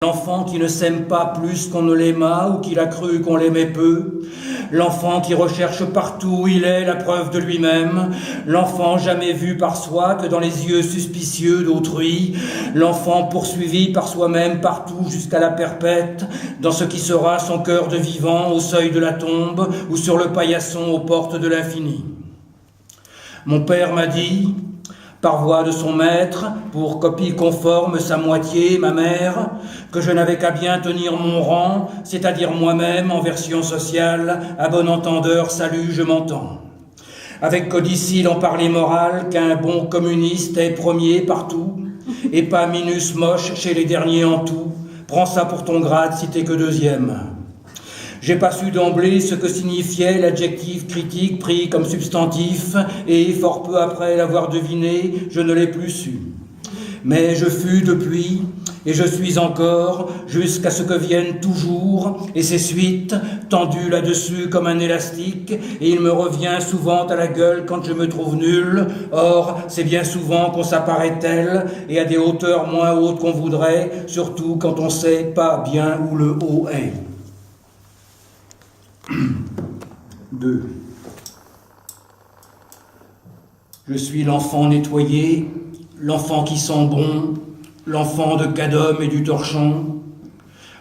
L'enfant qui ne s'aime pas plus qu'on ne l'aima ou qu'il a cru qu'on l'aimait peu. L'enfant qui recherche partout où il est la preuve de lui-même. L'enfant jamais vu par soi que dans les yeux suspicieux d'autrui. L'enfant poursuivi par soi-même partout jusqu'à la perpète, dans ce qui sera son cœur de vivant au seuil de la tombe ou sur le paillasson aux portes de l'infini. Mon père m'a dit, par voix de son maître, pour copie conforme sa moitié, ma mère, que je n'avais qu'à bien tenir mon rang, c'est-à-dire moi-même en version sociale, à bon entendeur, salut, je m'entends. Avec codicile en parler moral qu'un bon communiste est premier partout, et pas minus moche chez les derniers en tout, prends ça pour ton grade si t'es que deuxième. J'ai pas su d'emblée ce que signifiait l'adjectif critique pris comme substantif, et fort peu après l'avoir deviné, je ne l'ai plus su. Mais je fus depuis, et je suis encore, jusqu'à ce que vienne toujours, et ses suites, tendues là-dessus comme un élastique, et il me revient souvent à la gueule quand je me trouve nul. Or, c'est bien souvent qu'on s'apparaît tel, et à des hauteurs moins hautes qu'on voudrait, surtout quand on sait pas bien où le haut est. 2. Je suis l'enfant nettoyé, l'enfant qui sent bon, l'enfant de Cadom et du torchon,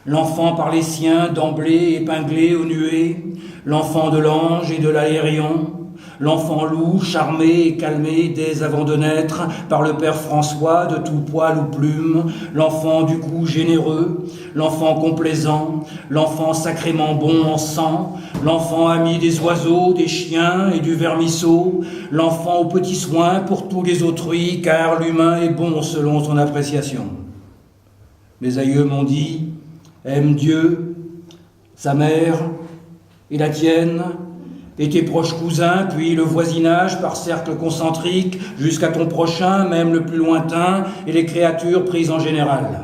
l'enfant par les siens d'emblée épinglé aux nuées, l'enfant de l'ange et de l'aérion, l'enfant loup, charmé et calmé dès avant de naître par le père François de tout poil ou plume, l'enfant du goût généreux, l'enfant complaisant, l'enfant sacrément bon en sang, l'enfant ami des oiseaux, des chiens et du vermisseau, l'enfant aux petits soins pour tous les autrui, car l'humain est bon selon son appréciation. Mes aïeux m'ont dit, aime Dieu, sa mère et la tienne, et tes proches cousins, puis le voisinage par cercle concentrique, jusqu'à ton prochain, même le plus lointain, et les créatures prises en général.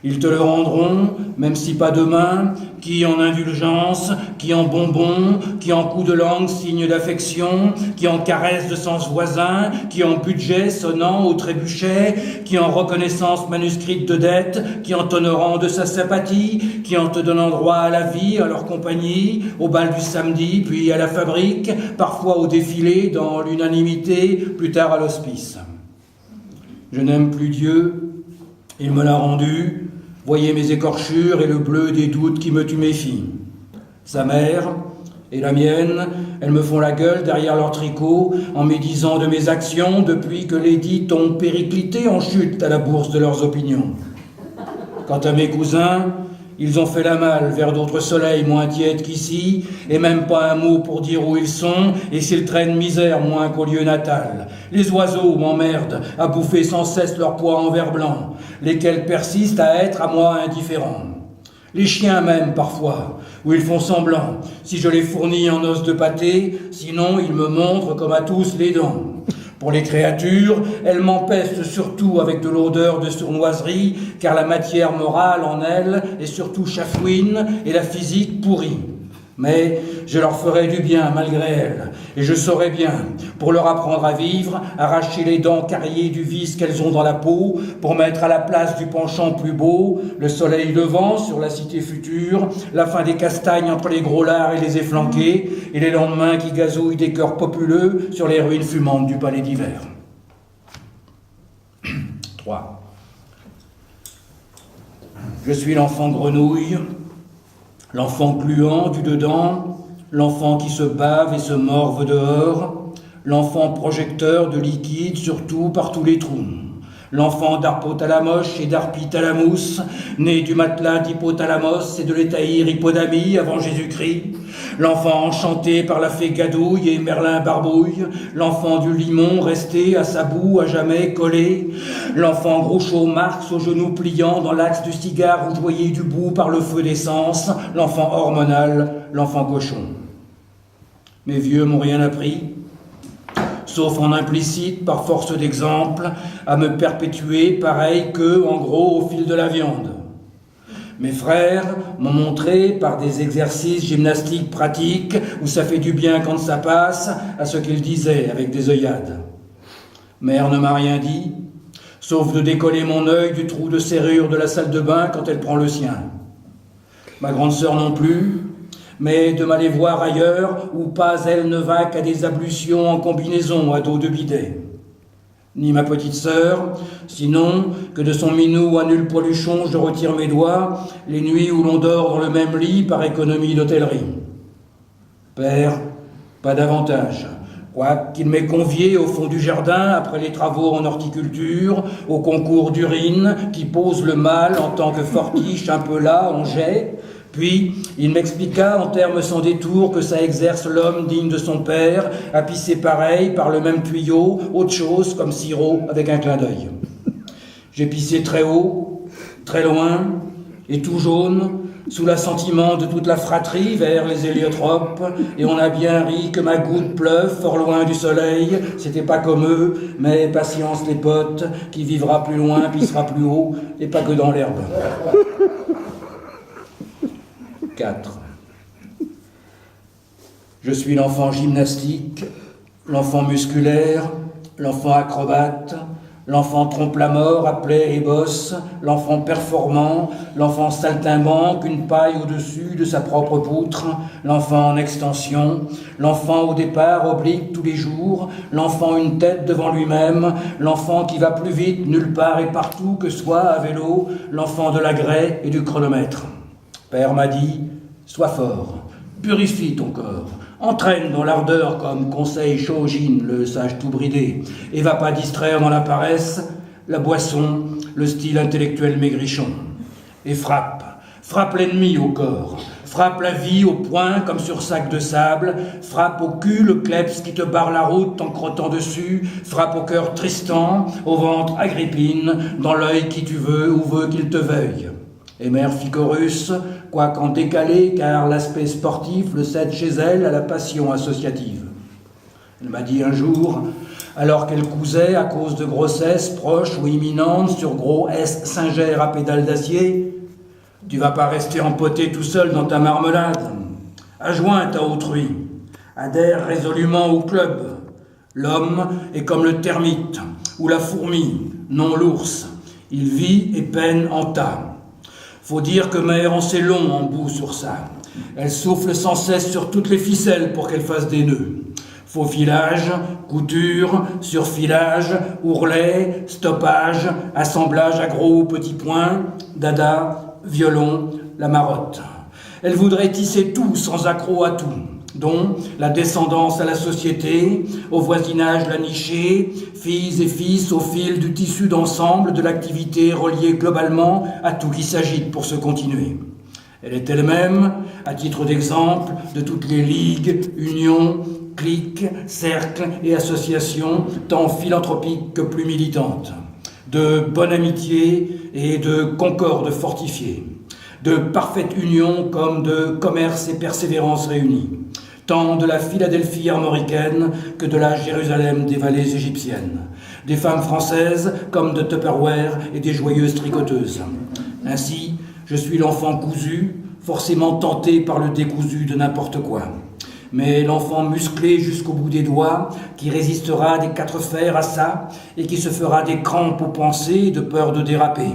Ils te le rendront, même si pas demain, qui en indulgence, qui en bonbons, qui en coups de langue, signe d'affection, qui en caresse de sens voisin, qui en budget sonnant au trébuchet, qui en reconnaissance manuscrite de dette, qui en t'honorant de sa sympathie, qui en te donnant droit à la vie, à leur compagnie, au bal du samedi, puis à la fabrique, parfois au défilé, dans l'unanimité, plus tard à l'hospice. Je n'aime plus Dieu, il me l'a rendu. Voyez mes écorchures et le bleu des doutes qui me tuméfient. Sa mère et la mienne, elles me font la gueule derrière leur tricot en médisant de mes actions depuis que les dites ont périclité en chute à la bourse de leurs opinions. Quant à mes cousins, ils ont fait la malle vers d'autres soleils moins tièdes qu'ici, et même pas un mot pour dire où ils sont, et s'ils traînent misère moins qu'au lieu natal. Les oiseaux m'emmerdent à bouffer sans cesse leur poids en verre blanc, lesquels persistent à être à moi indifférents. Les chiens même parfois, où ils font semblant, si je les fournis en os de pâté, sinon ils me montrent comme à tous les dents. Pour les créatures, elles m'empestent surtout avec de l'odeur de sournoiserie, car la matière morale en elles est surtout chafouine et la physique pourrie. Mais je leur ferai du bien malgré elles, et je saurai bien, pour leur apprendre à vivre, arracher les dents carriées du vice qu'elles ont dans la peau, pour mettre à la place du penchant plus beau, le soleil levant sur la cité future, la fin des castagnes entre les gros lards et les efflanqués, et les lendemains qui gazouillent des cœurs populeux sur les ruines fumantes du palais d'hiver. 3. Je suis l'enfant grenouille, l'enfant gluant du dedans, l'enfant qui se bave et se morve dehors, l'enfant projecteur de liquide surtout par tous les trous, l'enfant d'Harpothalamos et d'Harpithalamous, né du matelas d'Hypothalamos et de l'étaïr Hippodamie avant Jésus-Christ, l'enfant enchanté par la fée Gadouille et Merlin Barbouille, l'enfant du limon resté à sa boue à jamais collé, l'enfant Groucho Marx aux genoux pliants dans l'axe du cigare rougeoyé du bout par le feu d'essence, l'enfant hormonal, l'enfant cochon. Mes vieux m'ont rien appris, sauf en implicite, par force d'exemple, à me perpétuer pareil que, en gros, au fil de la viande. Mes frères m'ont montré, par des exercices gymnastiques pratiques, où ça fait du bien quand ça passe, à ce qu'ils disaient avec des œillades. Mère ne m'a rien dit, sauf de décoller mon œil du trou de serrure de la salle de bain quand elle prend le sien. Ma grande sœur non plus, mais de m'aller voir ailleurs où pas elle ne va qu'à des ablutions en combinaison à dos de bidet. Ni ma petite sœur, sinon que de son minou à nul poiluchon je retire mes doigts les nuits où l'on dort dans le même lit par économie d'hôtellerie. Père, pas davantage, quoiqu'il m'ait convié au fond du jardin après les travaux en horticulture, au concours d'urine qui pose le mal en tant que fortiche un peu là en jet. Puis, il m'expliqua en termes sans détour que ça exerce l'homme digne de son père, à pisser pareil, par le même tuyau, autre chose, comme sirop, avec un clin d'œil. J'ai pissé très haut, très loin, et tout jaune, sous l'assentiment de toute la fratrie vers les héliotropes, et on a bien ri que ma goutte pleuve fort loin du soleil, c'était pas comme eux, mais patience les potes, qui vivra plus loin, pissera plus haut, et pas que dans l'herbe. 4. Je suis l'enfant gymnastique, l'enfant musculaire, l'enfant acrobate, l'enfant trompe-la-mort à plaie et bosse, l'enfant performant, l'enfant saltimbanque, une paille au-dessus de sa propre poutre, l'enfant en extension, l'enfant au départ oblique tous les jours, l'enfant une tête devant lui-même, l'enfant qui va plus vite nulle part et partout que soit à vélo, l'enfant de la grès et du chronomètre. Père m'a dit, sois fort, purifie ton corps, entraîne dans l'ardeur comme conseille Shōjin, le sage tout bridé, et va pas distraire dans la paresse, la boisson, le style intellectuel maigrichon. Et frappe l'ennemi au corps, frappe la vie au poing comme sur sac de sable, frappe au cul le kleps qui te barre la route en crottant dessus, frappe au cœur Tristan, au ventre Agrippine, dans l'œil qui tu veux ou veut qu'il te veuille. Et mère Ficorus, quoiqu'en décalé, car l'aspect sportif le cède chez elle à la passion associative. Elle m'a dit un jour, alors qu'elle cousait à cause de grossesse proche ou imminente sur gros S Singer à pédale d'acier, « Tu vas pas rester empoté tout seul dans ta marmelade. Adjointe à autrui. Adhère résolument au club. L'homme est comme le termite ou la fourmi, non l'ours. Il vit et peine en tas. Faut dire que mère en sait long en bout sur ça. Elle souffle sans cesse sur toutes les ficelles pour qu'elle fasse des nœuds. Faux filage, couture, surfilage, ourlet, stoppage, assemblage à gros ou petits points, dada, violon, la marotte. Elle voudrait tisser tout sans accroc à tout, dont la descendance à la société, au voisinage la nichée, filles et fils au fil du tissu d'ensemble de l'activité reliée globalement à tout qui s'agite pour se continuer. Elle est elle-même, à titre d'exemple, de toutes les ligues, unions, cliques, cercles et associations, tant philanthropiques que plus militantes, de bonne amitié et de concorde fortifiée, de parfaite union comme de commerce et persévérance réunis, tant de la Philadelphie armoricaine que de la Jérusalem des vallées égyptiennes, des femmes françaises comme de Tupperware et des joyeuses tricoteuses. Ainsi, je suis l'enfant cousu, forcément tenté par le décousu de n'importe quoi, mais l'enfant musclé jusqu'au bout des doigts, qui résistera des 4 fers à ça et qui se fera des crampes aux pensées de peur de déraper.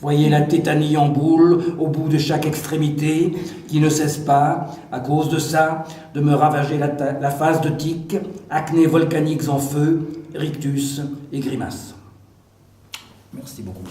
Voyez la tétanie en boule au bout de chaque extrémité qui ne cesse pas, à cause de ça, de me ravager la face de tic, acné volcaniques en feu, rictus et grimaces. Merci beaucoup.